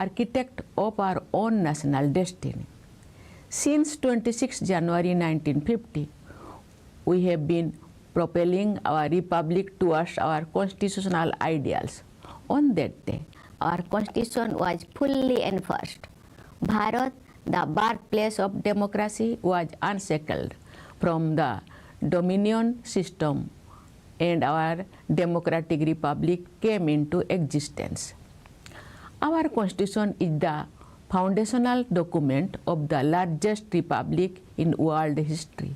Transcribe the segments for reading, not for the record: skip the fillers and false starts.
architect of our own national destiny. Since 26 January 1950, we have been propelling our republic towards our constitutional ideals. On that day, our constitution was fully enforced. Bharat, the birthplace of democracy, was unshackled from the dominion system, and our democratic republic came into existence. Our constitution is the foundational document of the largest republic in world history.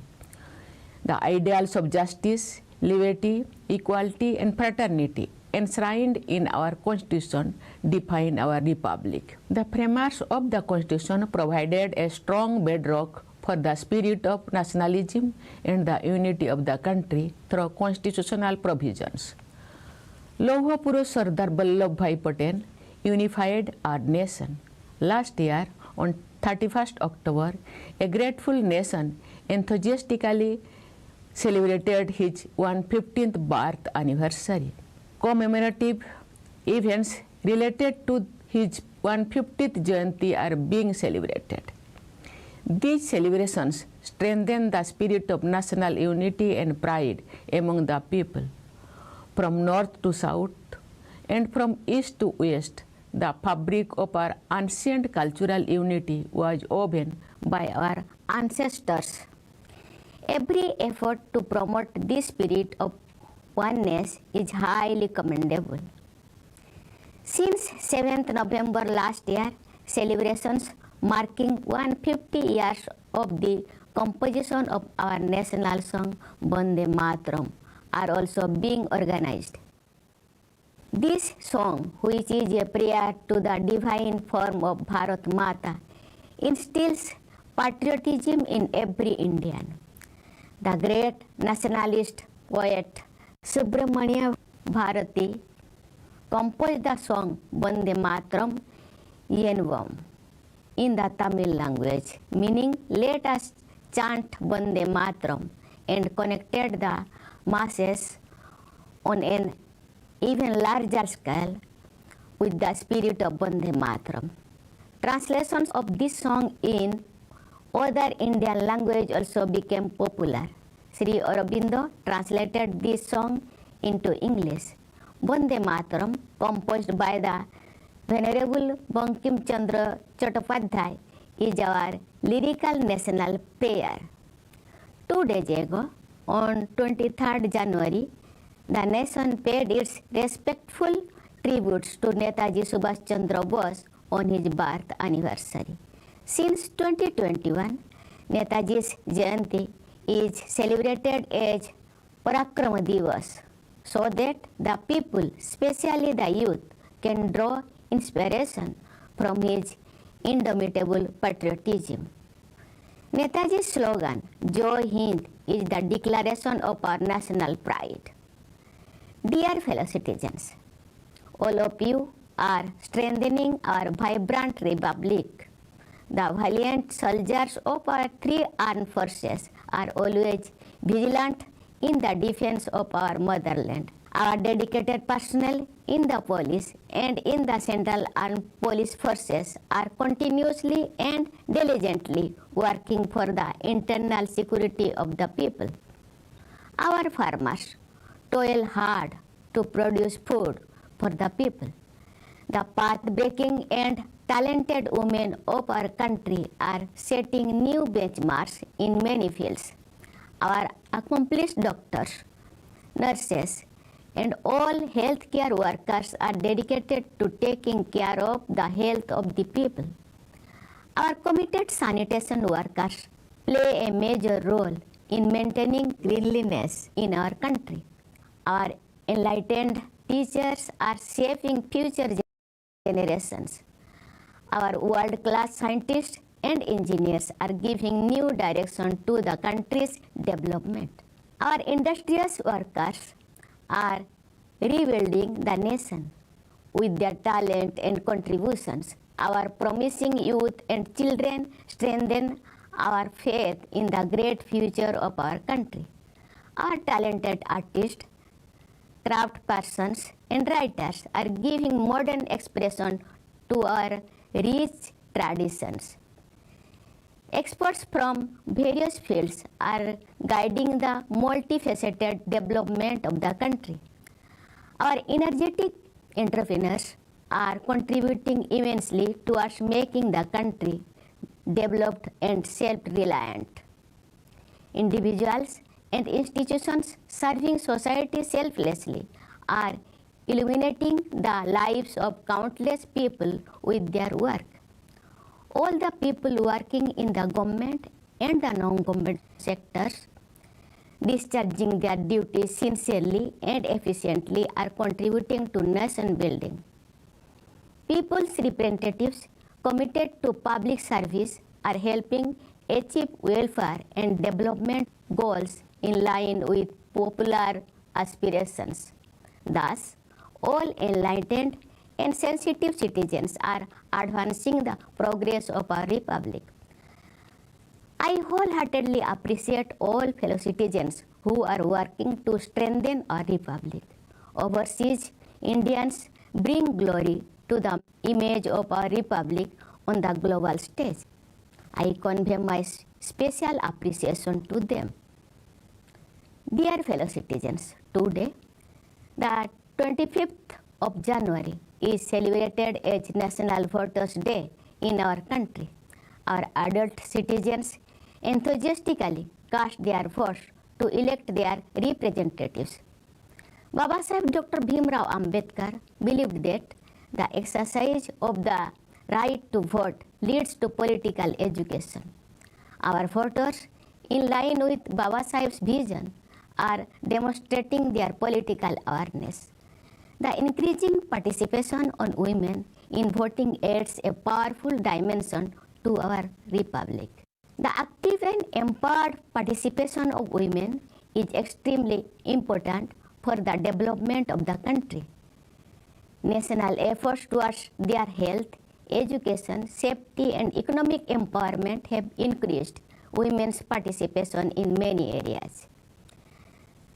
The ideals of justice, liberty, equality, and fraternity enshrined in our constitution define our republic. The framers of the constitution provided a strong bedrock for the spirit of nationalism and the unity of the country through constitutional provisions. Lauha Purush Sardar Vallabhbhai Patel unified our nation. Last year, on 31st October, a grateful nation enthusiastically celebrated his 115th birth anniversary. Commemorative events related to his 150th Jayanti are being celebrated. These celebrations strengthen the spirit of national unity and pride among the people. From north to south and from east to west, the fabric of our ancient cultural unity was woven by our ancestors. Every effort to promote this spirit of oneness is highly commendable. Since 7th November last year, celebrations marking 150 years of the composition of our national song Vande Mataram are also being organized. This song, which is a prayer to the divine form of Bharat Mata, instills patriotism in every Indian. The great nationalist poet Subramania Bharati composed the song Vande Mataram Yenvam in the Tamil language, meaning let us chant Vande Mataram, and connected the masses on an even larger scale with the spirit of Vande Mataram. Translations of this song in other Indian language also became popular. Sri Aurobindo translated this song into English. Vande Mataram, composed by the Venerable Bankim Chandra Chattopadhyay, is our lyrical national prayer. 2 days ago, on 23rd January, the nation paid its respectful tributes to Netaji Subhash Chandra Bose on his birth anniversary. Since 2021, Netaji's Jayanti is celebrated as Parakrama Divas, so that the people, especially the youth, can draw inspiration from his indomitable patriotism. Netaji's slogan, Jai Hind, is the declaration of our national pride. Dear fellow citizens, all of you are strengthening our vibrant republic. The valiant soldiers of our 3 armed forces are always vigilant in the defense of our motherland. Our dedicated personnel in the police and in the Central Armed Police Forces are continuously and diligently working for the internal security of the people. Our farmers toil hard to produce food for the people. The path-breaking and talented women of our country are setting new benchmarks in many fields. Our accomplished doctors, nurses, and all healthcare workers are dedicated to taking care of the health of the people. Our committed sanitation workers play a major role in maintaining cleanliness in our country. Our enlightened teachers are shaping future generations. Our world-class scientists and engineers are giving new direction to the country's development. Our industrious workers are rebuilding the nation with their talent and contributions. Our promising youth and children strengthen our faith in the great future of our country. Our talented artists, craftspersons, and writers are giving modern expression to our rich traditions. Experts from various fields are guiding the multifaceted development of the country. Our energetic entrepreneurs are contributing immensely towards making the country developed and self-reliant. Individuals and institutions serving society selflessly are illuminating the lives of countless people with their work. All the people working in the government and the non-government sectors discharging their duties sincerely and efficiently are contributing to nation building. People's representatives committed to public service are helping achieve welfare and development goals in line with popular aspirations. Thus, all enlightened and sensitive citizens are advancing the progress of our republic. I wholeheartedly appreciate all fellow citizens who are working to strengthen our republic. Overseas Indians bring glory to the image of our republic on the global stage. I convey my special appreciation to them. Dear fellow citizens, today, the 25th of January is celebrated as National Voters' Day in our country. Our adult citizens enthusiastically cast their votes to elect their representatives. Baba Saheb Dr. Bhimrao Ambedkar believed that the exercise of the right to vote leads to political education. Our voters, in line with Baba Saheb's vision, are demonstrating their political awareness. The increasing participation on women in voting adds a powerful dimension to our republic. The active and empowered participation of women is extremely important for the development of the country. National efforts towards their health, education, safety and economic empowerment have increased women's participation in many areas.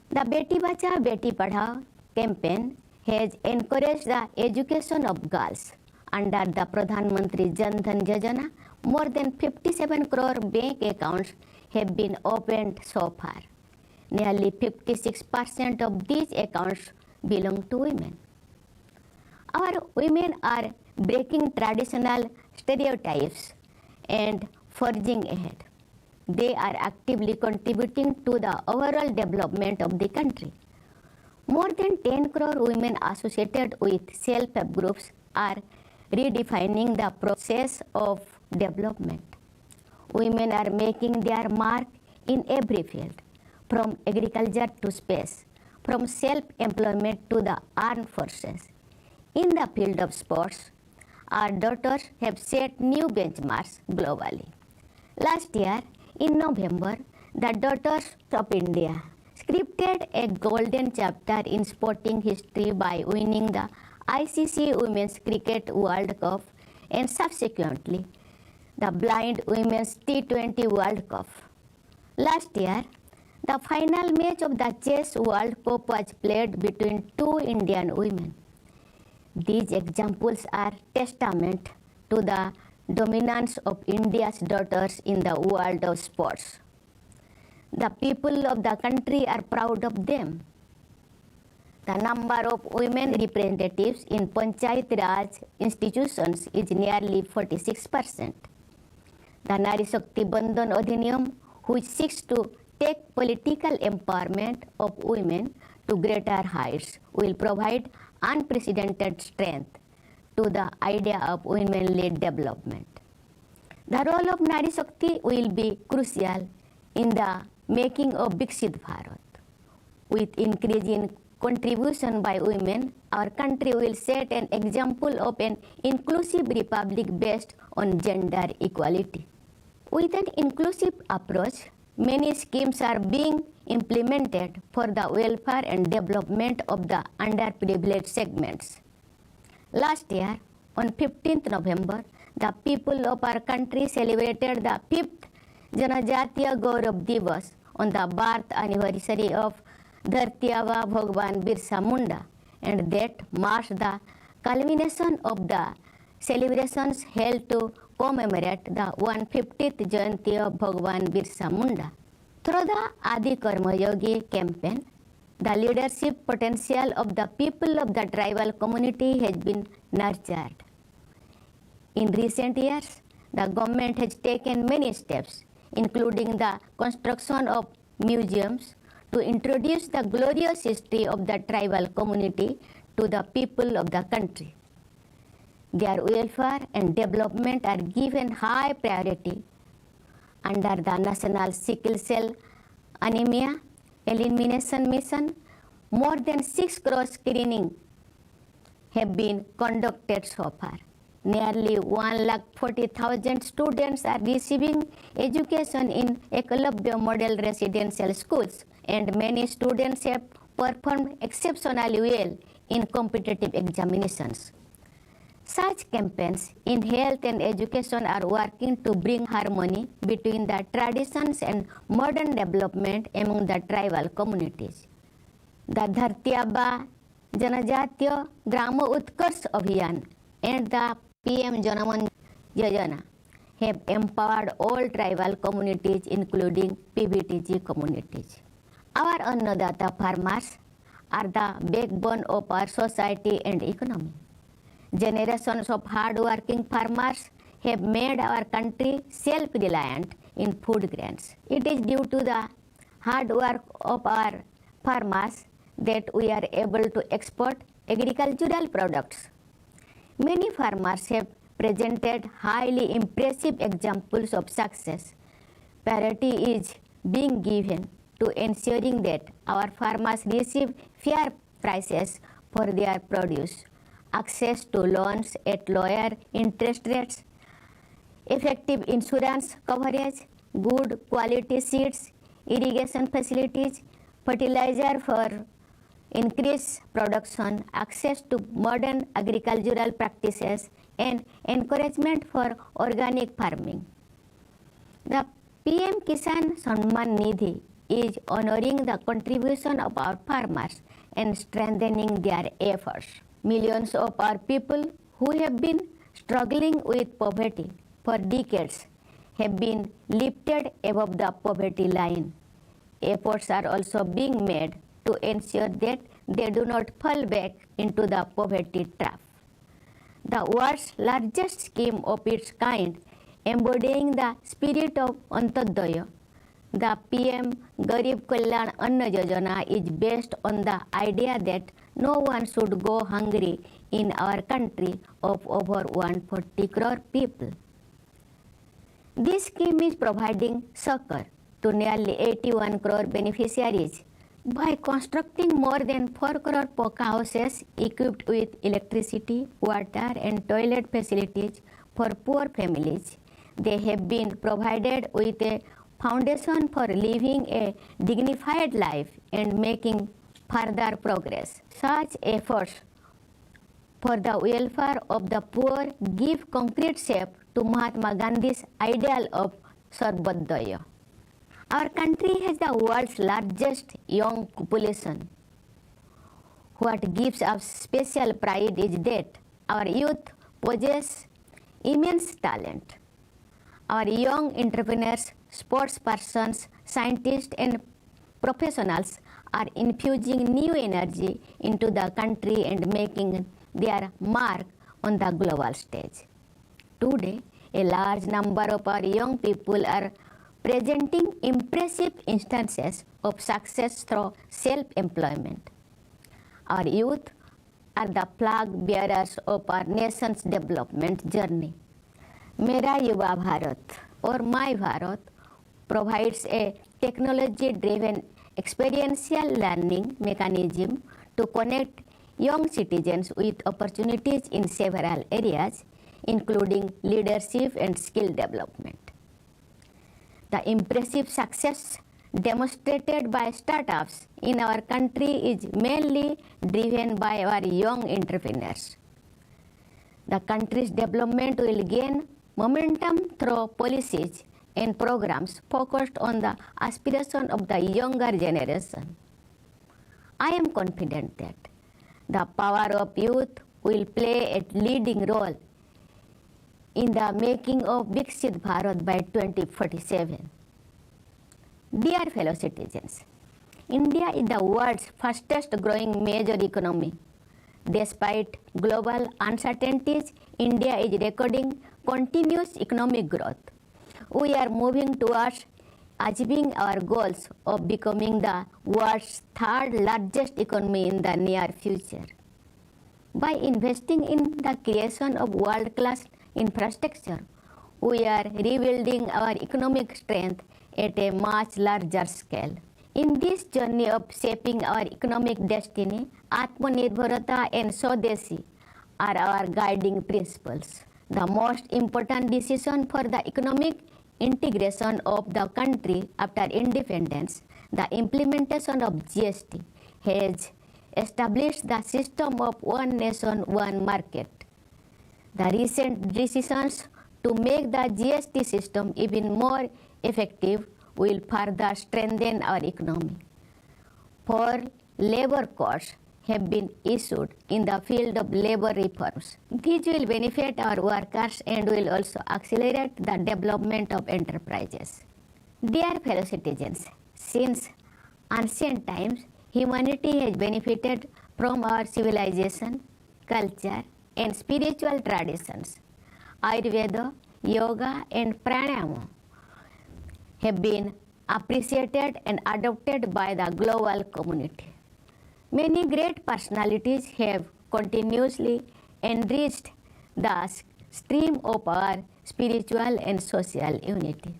The Beti Bachao Beti Padhao campaign has encouraged the education of girls. Under the Pradhan Mantri Jan Dhan Yojana, more than 57 crore bank accounts have been opened so far. Nearly 56% of these accounts belong to women. Our women are breaking traditional stereotypes and forging ahead. They are actively contributing to the overall development of the country. More than 10 crore women associated with self-help groups are redefining the process of development. Women are making their mark in every field, from agriculture to space, from self-employment to the armed forces. In the field of sports, our daughters have set new benchmarks globally. Last year, in November, the Daughters of India scripted a golden chapter in sporting history by winning the ICC Women's Cricket World Cup and subsequently the Blind Women's T20 World Cup. Last year, the final match of the Chess World Cup was played between two Indian women. These examples are testament to the dominance of India's daughters in the world of sports. The people of the country are proud of them. The number of women representatives in Panchayat Raj institutions is nearly 46%. The Nari Shakti Bandhan Adhiniyam, which seeks to take political empowerment of women to greater heights, will provide unprecedented strength to the idea of women-led development. The role of Nari Shakti will be crucial in the making of Viksit Bharat. With increasing contribution by women, our country will set an example of an inclusive republic based on gender equality. With an inclusive approach, many schemes are being implemented for the welfare and development of the underprivileged segments. Last year, on 15th November, the people of our country celebrated the 5th Janajatiya Gaurav Divas on the birth anniversary of Dharti Aba Bhagwan Birsa Munda, and that marks the culmination of the celebrations held to commemorate the 150th Jayanti of Bhagwan Birsa Munda. Through the Adi Karma Yogi campaign, the leadership potential of the people of the tribal community has been nurtured. In recent years, the government has taken many steps, including the construction of museums, to introduce the glorious history of the tribal community to the people of the country. Their welfare and development are given high priority under the National Sickle Cell Anemia Elimination Mission. More than 6 crore screenings have been conducted so far. Nearly 140,000 students are receiving education in Ekalabya Model Residential Schools, and many students have performed exceptionally well in competitive examinations. Such campaigns in health and education are working to bring harmony between the traditions and modern development among the tribal communities. The Dharti Abba Janajatiya Grama Utkarsh Abhiyan and the PM Janaman Yojana have empowered all tribal communities, including PBTG communities. Our Annadata farmers are the backbone of our society and economy. Generations of hard-working farmers have made our country self-reliant in food grains. It is due to the hard work of our farmers that we are able to export agricultural products. Many farmers have presented highly impressive examples of success. Priority is being given to ensuring that our farmers receive fair prices for their produce, access to loans at lower interest rates, effective insurance coverage, good quality seeds, irrigation facilities, fertilizer for increased production, access to modern agricultural practices, and encouragement for organic farming. The PM Kisan Samman Nidhi is honoring the contribution of our farmers and strengthening their efforts. Millions of our people who have been struggling with poverty for decades have been lifted above the poverty line. Efforts are also being made to ensure that they do not fall back into the poverty trap. The world's largest scheme of its kind, embodying the spirit of Antyodaya, the PM Garib Kalyan Anna Yojana is based on the idea that no one should go hungry in our country of over 140 crore people. This scheme is providing succor to nearly 81 crore beneficiaries by constructing more than 4 crore poka houses equipped with electricity, water and toilet facilities for poor families. They have been provided with a foundation for living a dignified life and making further progress. Such efforts for the welfare of the poor give concrete shape to Mahatma Gandhi's ideal of Sarvodaya. Our country has the world's largest young population. What gives us special pride is that our youth possess immense talent. Our young entrepreneurs, sportspersons, scientists and professionals are infusing new energy into the country and making their mark on the global stage. Today, a large number of our young people are presenting impressive instances of success through self-employment. Our youth are the flag bearers of our nation's development journey. मेरा युवा Bharat or My Bharat provides a technology-driven experiential learning mechanism to connect young citizens with opportunities in several areas, including leadership and skill development. The impressive success demonstrated by startups in our country is mainly driven by our young entrepreneurs. The country's development will gain momentum through policies and programs focused on the aspiration of the younger generation. I am confident that the power of youth will play a leading role in the making of Viksit Bharat by 2047. Dear fellow citizens, India is the world's fastest growing major economy. Despite global uncertainties, India is recording continuous economic growth. We are moving towards achieving our goals of becoming the world's third largest economy in the near future. By investing in the creation of world-class infrastructure, we are rebuilding our economic strength at a much larger scale. In this journey of shaping our economic destiny, Atmanirbharata and Swadeshi are our guiding principles. The most important decision for the economic integration of the country after independence, the implementation of GST, has established the system of one nation, one market. The recent decisions to make the GST system even more effective will further strengthen our economy. 4 labor codes have been issued in the field of labor reforms. These will benefit our workers and will also accelerate the development of enterprises. Dear fellow citizens, since ancient times, humanity has benefited from our civilization, culture, and spiritual traditions. Ayurveda, yoga, and pranayama have been appreciated and adopted by the global community. Many great personalities have continuously enriched the stream of our spiritual and social unity.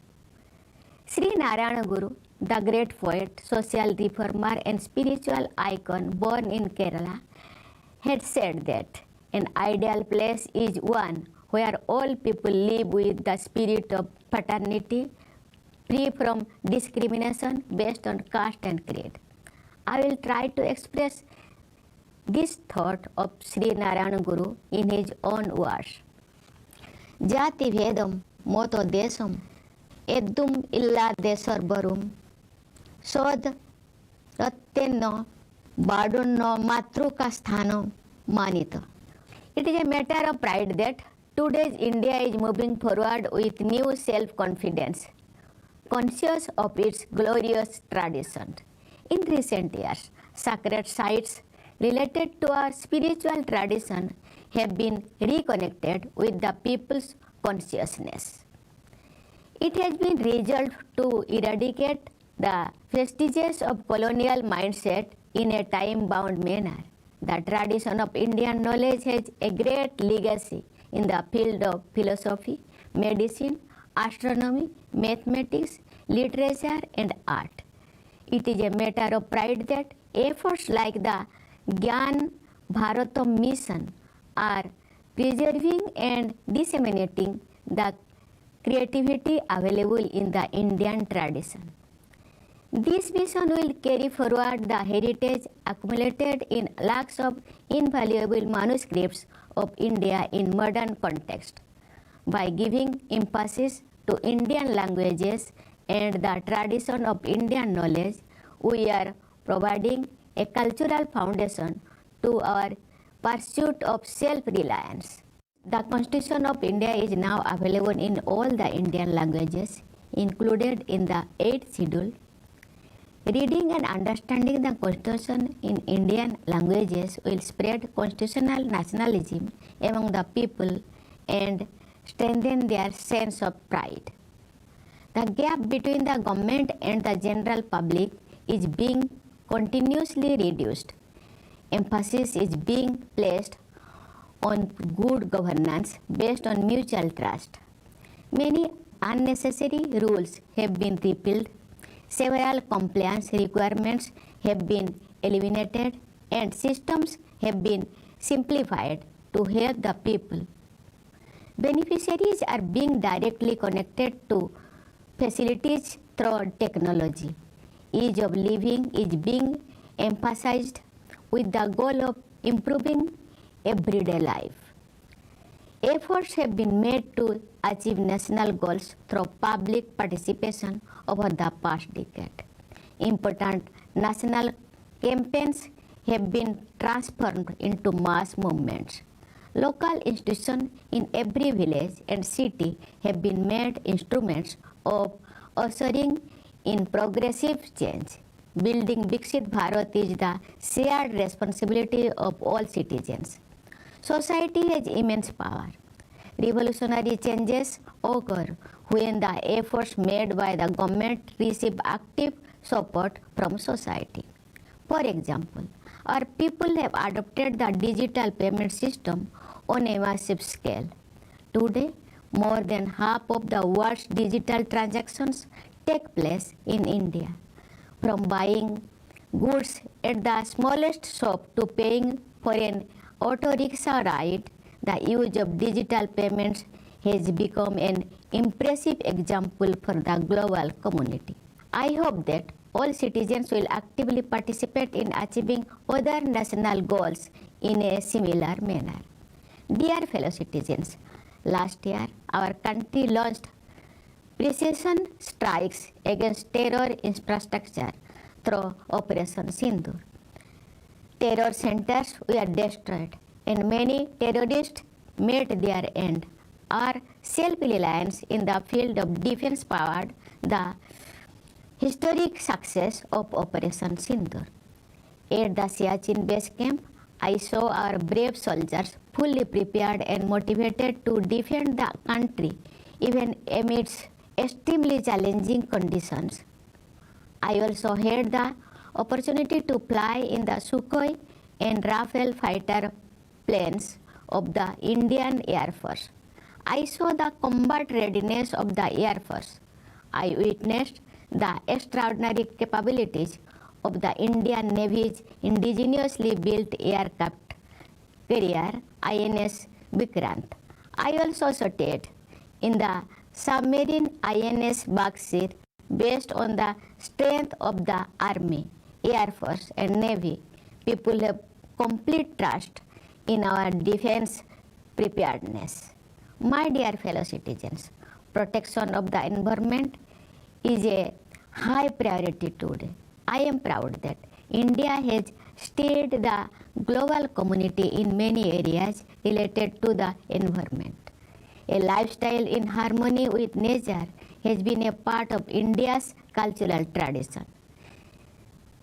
Sri Narayana Guru, the great poet, social reformer, and spiritual icon born in Kerala, had said that an ideal place is one where all people live with the spirit of fraternity, free from discrimination based on caste and creed. I will try to express this thought of Sri Narayana Guru in his own words. Jati Vedam Moto Desam Edum illa Desarbarum Sod Rattenno Badunno Matruka Sthano Manito. It is a matter of pride that today's India is moving forward with new self-confidence, conscious of its glorious tradition. In recent years, sacred sites related to our spiritual tradition have been reconnected with the people's consciousness. It has been resolved to eradicate the vestiges of colonial mindset in a time-bound manner. The tradition of Indian knowledge has a great legacy in the field of philosophy, medicine, astronomy, mathematics, literature, and art. It is a matter of pride that efforts like the Gyan Bharatam mission are preserving and disseminating the creativity available in the Indian tradition. This mission will carry forward the heritage accumulated in lakhs of invaluable manuscripts of India in modern context. By giving emphasis to Indian languages and the tradition of Indian knowledge, we are providing a cultural foundation to our pursuit of self-reliance. The Constitution of India is now available in all the Indian languages, included in the 8th schedule. Reading and understanding the Constitution in Indian languages will spread constitutional nationalism among the people and strengthen their sense of pride. The gap between the government and the general public is being continuously reduced. Emphasis is being placed on good governance based on mutual trust. Many unnecessary rules have been repealed, several compliance requirements have been eliminated, and systems have been simplified to help the people. Beneficiaries are being directly connected to facilities through technology. Ease of living is being emphasized with the goal of improving everyday life. Efforts have been made to achieve national goals through public participation over the past decade. Important national campaigns have been transformed into mass movements. Local institutions in every village and city have been made instruments of ushering in progressive change. Building Viksit Bharat is the shared responsibility of all citizens. Society has immense power. Revolutionary changes occur when the efforts made by the government receive active support from society. For example, our people have adopted the digital payment system on a massive scale. Today, more than half of the world's digital transactions take place in India. From buying goods at the smallest shop to paying for an auto rickshaw ride, the use of digital payments has become an impressive example for the global community. I hope that all citizens will actively participate in achieving other national goals in a similar manner. Dear fellow citizens, last year our country launched precision strikes against terror infrastructure through Operation Sindoor. Terror centers were destroyed and many terrorists met their end. Our self-reliance in the field of defense powered the historic success of Operation Sindoor. At the Siachen base camp, I saw our brave soldiers fully prepared and motivated to defend the country even amidst extremely challenging conditions. I also had the opportunity to fly in the Sukhoi and Rafale fighter planes of the Indian Air Force. I saw the combat readiness of the Air Force. I witnessed the extraordinary capabilities of the Indian Navy's indigenously built aircraft carrier INS Vikrant. I also studied in the submarine INS Baksir based on the strength of the Army, Air Force and Navy. People have complete trust in our defense preparedness. My dear fellow citizens, protection of the environment is a high priority today. I am proud that India has steered the global community in many areas related to the environment. A lifestyle in harmony with nature has been a part of India's cultural tradition.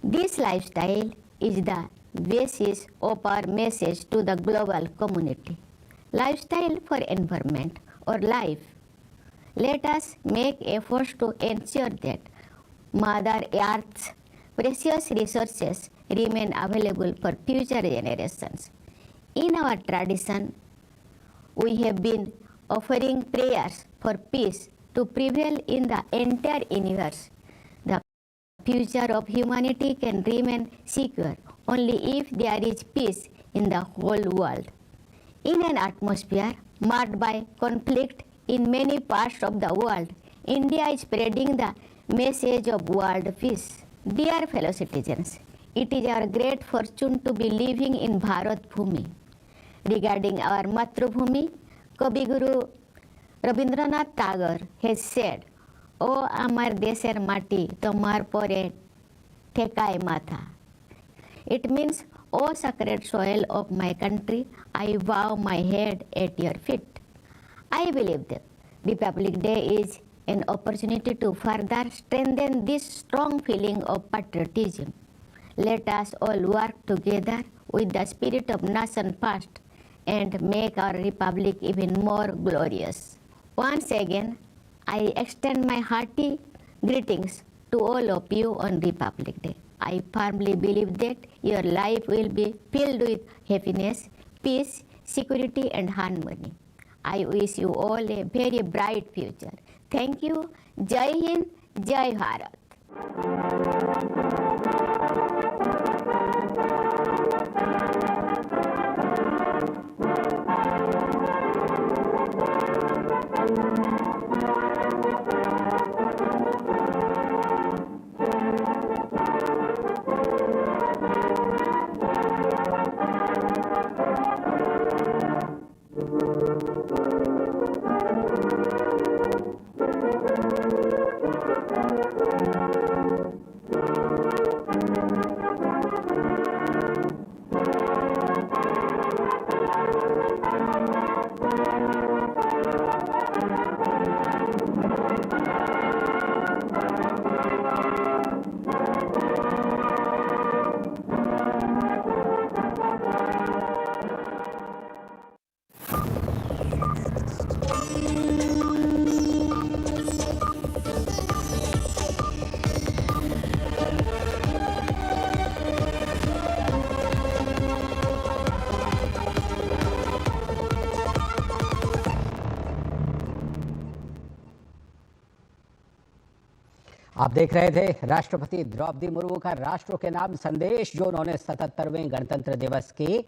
This lifestyle is the basis of our message to the global community. Lifestyle for environment or life. Let us make efforts to ensure that Mother Earth's precious resources remain available for future generations. In our tradition, we have been offering prayers for peace to prevail in the entire universe. The future of humanity can remain secure only if there is peace in the whole world. In an atmosphere marked by conflict in many parts of the world, India is spreading the message of world peace. Dear fellow citizens, it is our great fortune to be living in Bharat Bhumi. Regarding our Matrubhumi, Kavi Guru Rabindranath Tagore has said, "O amar desher mati, tomar pore thekai matha." It means, "O sacred soil of my country, I bow my head at your feet." I believe that Republic Day is an opportunity to further strengthen this strong feeling of patriotism. Let us all work together with the spirit of nation first and make our republic even more glorious. Once again, I extend my hearty greetings to all of you on Republic Day. I firmly believe that your life will be filled with happiness, peace, security and harmony. I wish you all a very bright future. Thank you. Jai Hind, Jai Bharat. आप देख रहे थे राष्ट्रपति द्रौपदी मुर्मू का राष्ट्र के नाम संदेश, जो उन्होंने 77वें गणतंत्र दिवस की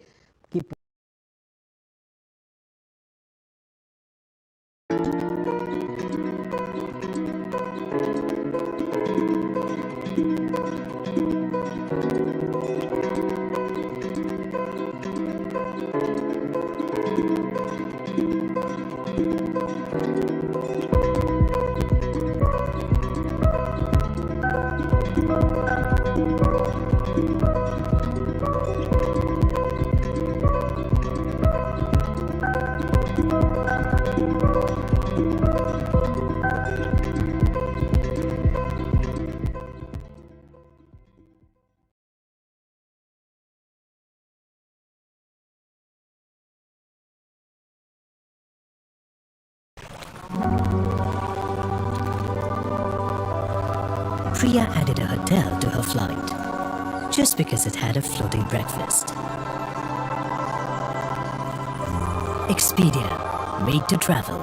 Priya added a hotel to her flight just because it had a floating breakfast. Expedia, made to travel.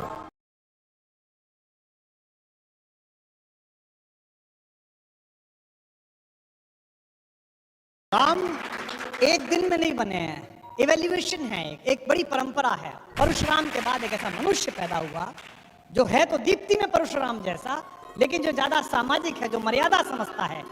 काम एक दिन में नहीं बने हैं, इवैल्यूएशन है, एक बड़ी परंपरा है। परशुराम के बाद एक ऐसा मनुष्य पैदा हुआ जो है तो दीप्ति में परशुराम जैसा, लेकिन जो ज्यादा सामाजिक है, जो मर्यादा समझता है,